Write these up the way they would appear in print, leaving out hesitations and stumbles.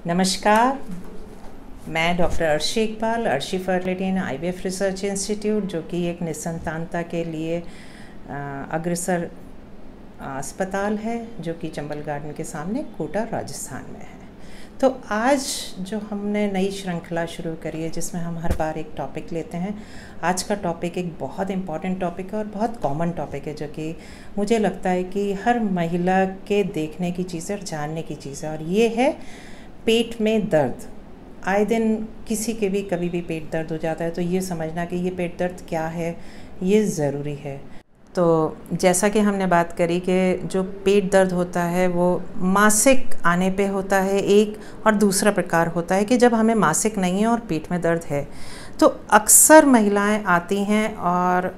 नमस्कार, मैं doctor Arshi Iqbal, Arshi fertility and IVF research institute, जो कि एक निसंतानता के लिए अग्रसर अस्पताल है, जो कि चंबल गार्डन के सामने कोटा राजस्थान में है। तो आज जो हमने नई श्रृंखला शुरू करी है, जिसमें हम हर बार एक टॉपिक लेते हैं। आज का टॉपिक एक बहुत इम्पॉर्टेंट टॉपिक है और बहुत कॉमन टॉपिक है, जो कि मुझे लगता है कि हर महिला के देखने की चीज़ है और जानने की चीज़ है, और ये है पेट में दर्द। आए दिन किसी के भी कभी भी पेट दर्द हो जाता है, तो ये समझना कि ये पेट दर्द क्या है, ये ज़रूरी है। तो जैसा कि हमने बात करी कि जो पेट दर्द होता है वो मासिक आने पे होता है एक, और दूसरा प्रकार होता है कि जब हमें मासिक नहीं है और पेट में दर्द है। तो अक्सर महिलाएं आती हैं, और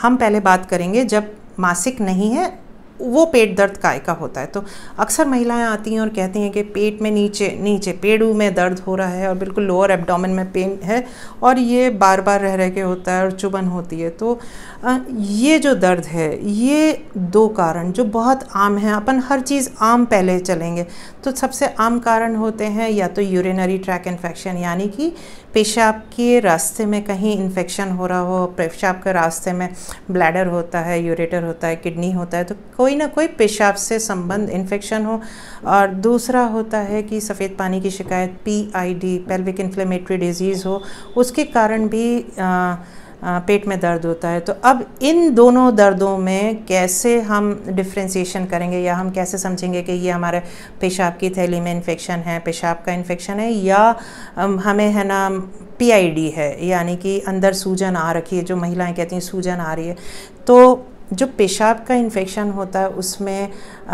हम पहले बात करेंगे जब मासिक नहीं है वो पेट दर्द काय का होता है। तो अक्सर महिलाएं आती हैं और कहती हैं कि पेट में नीचे पेड़ू में दर्द हो रहा है और बिल्कुल लोअर एब्डोमेन में पेन है, और ये बार बार रह के होता है और चुभन होती है। तो ये जो दर्द है, ये दो कारण जो बहुत आम हैं। अपन हर चीज़ आम पहले चलेंगे। तो सबसे आम कारण होते हैं या तो यूरिनरी ट्रैक इन्फेक्शन, यानी कि पेशाब के रास्ते में कहीं इन्फेक्शन हो रहा हो। पेशाब के रास्ते में ब्लैडर होता है, यूरेटर होता है, किडनी होता है, तो कोई ना कोई पेशाब से संबंध इन्फेक्शन हो। और दूसरा होता है कि सफ़ेद पानी की शिकायत, PID, पेल्विक इन्फ्लेमेटरी डिजीज़ हो, उसके कारण भी पेट में दर्द होता है। तो अब इन दोनों दर्दों में कैसे हम डिफ्रेंशिएशन करेंगे, या हम कैसे समझेंगे कि ये हमारे पेशाब की थैली में इन्फेक्शन है, पेशाब का इन्फेक्शन है, या हमें है ना PID है, यानी कि अंदर सूजन आ रखी है, जो महिलाएं कहती हैं सूजन आ रही है। तो जो पेशाब का इन्फेक्शन होता है उसमें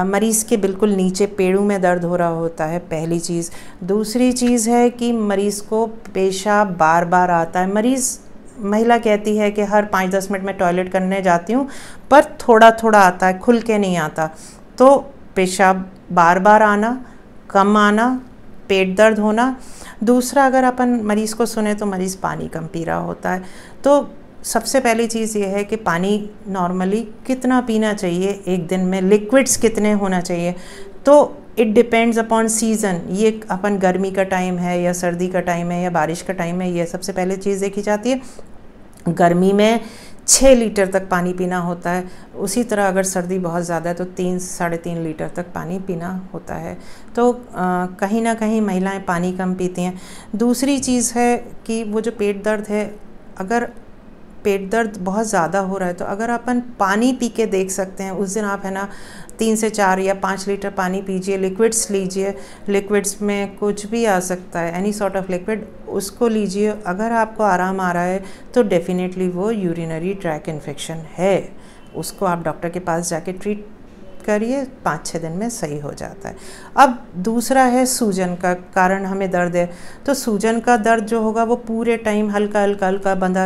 मरीज़ के बिल्कुल नीचे पेड़ू में दर्द हो रहा होता है, पहली चीज़। दूसरी चीज़ है कि मरीज़ को पेशाब बार बार आता है। महिला कहती है कि हर 5-10 मिनट में टॉयलेट करने जाती हूँ, पर थोड़ा थोड़ा आता है, खुल के नहीं आता। तो पेशाब बार बार आना, कम आना, पेट दर्द होना। दूसरा, अगर अपन मरीज़ को सुने तो मरीज़ पानी कम पी रहा होता है। तो सबसे पहली चीज़ ये है कि पानी नॉर्मली कितना पीना चाहिए एक दिन में, लिक्विड्स कितने होना चाहिए। तो इट डिपेंड्स अपॉन सीज़न। ये अपन गर्मी का टाइम है या सर्दी का टाइम है या बारिश का टाइम है, ये सबसे पहले चीज़ देखी जाती है। गर्मी में 6 लीटर तक पानी पीना होता है। उसी तरह अगर सर्दी बहुत ज़्यादा है तो 3-3.5 लीटर तक पानी पीना होता है। तो कहीं ना कहीं महिलाएं पानी कम पीती हैं। दूसरी चीज़ है कि वो जो पेट दर्द है, अगर पेट दर्द बहुत ज़्यादा हो रहा है तो अगर अपन पानी पी के देख सकते हैं, उस दिन आप है ना 3 से 4 या 5 लीटर पानी पीजिए, लिक्विड्स लीजिए। लिक्विड्स में कुछ भी आ सकता है, एनी सॉर्ट ऑफ लिक्विड, उसको लीजिए। अगर आपको आराम आ रहा है तो डेफिनेटली वो यूरिनरी ट्रैक इन्फेक्शन है। उसको आप डॉक्टर के पास जाके ट्रीट करिए, 5-6 दिन में सही हो जाता है। अब दूसरा है सूजन का कारण हमें दर्द है। तो सूजन का दर्द जो होगा वो पूरे टाइम हल्का हल्का बना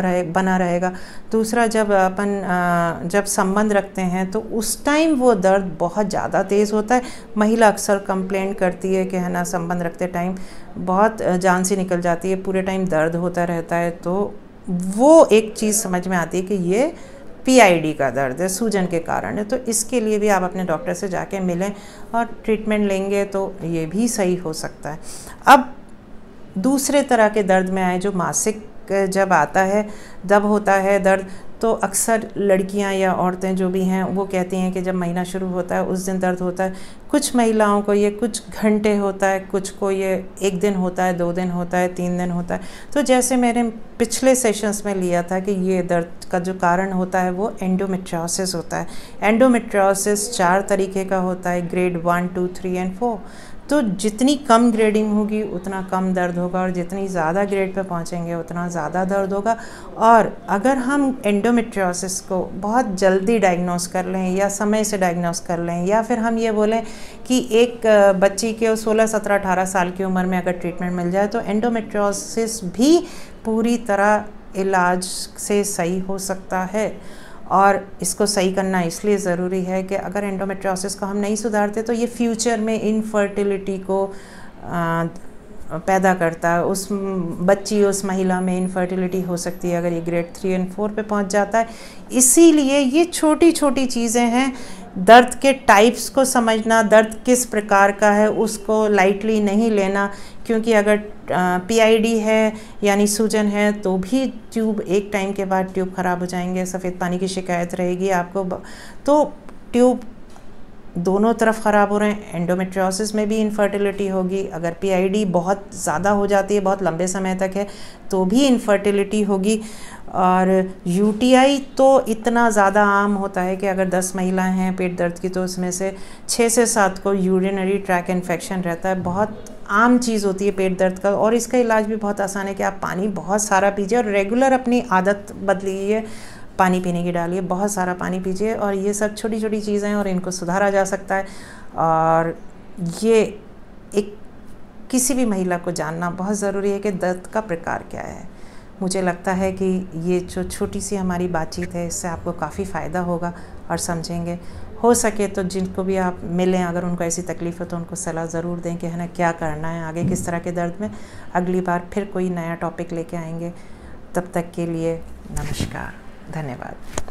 रहेगा। दूसरा, जब संबंध रखते हैं तो उस टाइम वो दर्द बहुत ज़्यादा तेज़ होता है। महिला अक्सर कंप्लेंट करती है कि है ना संबंध रखते टाइम बहुत जान सी निकल जाती है, पूरे टाइम दर्द होता रहता है। तो वो एक चीज़ समझ में आती है कि ये PID का दर्द है, सूजन के कारण है। तो इसके लिए भी आप अपने डॉक्टर से जाके मिलें और ट्रीटमेंट लेंगे तो ये भी सही हो सकता है। अब दूसरे तरह के दर्द में आए, जो मासिक जब आता है तब होता है दर्द। तो अक्सर लड़कियां या औरतें जो भी हैं वो कहती हैं कि जब महीना शुरू होता है उस दिन दर्द होता है। कुछ महिलाओं को ये कुछ घंटे होता है, कुछ को ये 1 दिन होता है, 2 दिन होता है, 3 दिन होता है। तो जैसे मैंने पिछले सेशंस में लिया था कि ये दर्द का जो कारण होता है वो एंडोमेट्रियोसिस होता है। एंडोमेट्रियोसिस 4 तरीके का होता है, ग्रेड 1, 2, 3 एंड 4। तो जितनी कम ग्रेडिंग होगी उतना कम दर्द होगा, और जितनी ज़्यादा ग्रेड पे पहुँचेंगे उतना ज़्यादा दर्द होगा। और अगर हम एंडोमेट्रियोसिस को बहुत जल्दी डायग्नोस कर लें या समय से डायग्नोस कर लें, या फिर हम ये बोलें कि एक बच्ची के 16, 17, 18 साल की उम्र में अगर ट्रीटमेंट मिल जाए तो एंडोमेट्रियोसिस भी पूरी तरह इलाज से सही हो सकता है। और इसको सही करना इसलिए ज़रूरी है कि अगर एंडोमेट्रियोसिस को हम नहीं सुधारते तो ये फ्यूचर में इनफर्टिलिटी को पैदा करता है। उस महिला में इनफर्टिलिटी हो सकती है अगर ये ग्रेड 3 और 4 पे पहुंच जाता है। इसीलिए ये छोटी छोटी चीज़ें हैं दर्द के टाइप्स को समझना, दर्द किस प्रकार का है उसको लाइटली नहीं लेना, क्योंकि अगर पीआईडी है यानी सूजन है तो भी ट्यूब एक टाइम के बाद ट्यूब ख़राब हो जाएंगे, सफ़ेद पानी की शिकायत रहेगी आपको, तो ट्यूब दोनों तरफ ख़राब हो रहे हैं। एंडोमेट्रियोसिस में भी इनफर्टिलिटी होगी, अगर पीआईडी बहुत ज़्यादा हो जाती है, बहुत लंबे समय तक है, तो भी इनफर्टिलिटी होगी। और यूटीआई तो इतना ज़्यादा आम होता है कि अगर 10 महिलाएं हैं पेट दर्द की तो उसमें से 6 से 7 को यूरिनरी ट्रैक इन्फेक्शन रहता है। बहुत आम चीज़ होती है पेट दर्द का, और इसका इलाज भी बहुत आसान है कि आप पानी बहुत सारा पीजिए और रेगुलर अपनी आदत बदलिए, पानी पीने की डालिए, बहुत सारा पानी पीजिए, और ये सब छोटी छोटी चीज़ें हैं और इनको सुधारा जा सकता है। और ये एक किसी भी महिला को जानना बहुत ज़रूरी है कि दर्द का प्रकार क्या है। मुझे लगता है कि ये जो छोटी सी हमारी बातचीत है इससे आपको काफ़ी फ़ायदा होगा और समझेंगे। हो सके तो जिनको भी आप मिलें, अगर उनको ऐसी तकलीफ़ हो तो उनको सलाह ज़रूर दें कि है ना क्या करना है आगे, किस तरह के दर्द में। अगली बार फिर कोई नया टॉपिक लेके आएंगे, तब तक के लिए नमस्कार, धन्यवाद।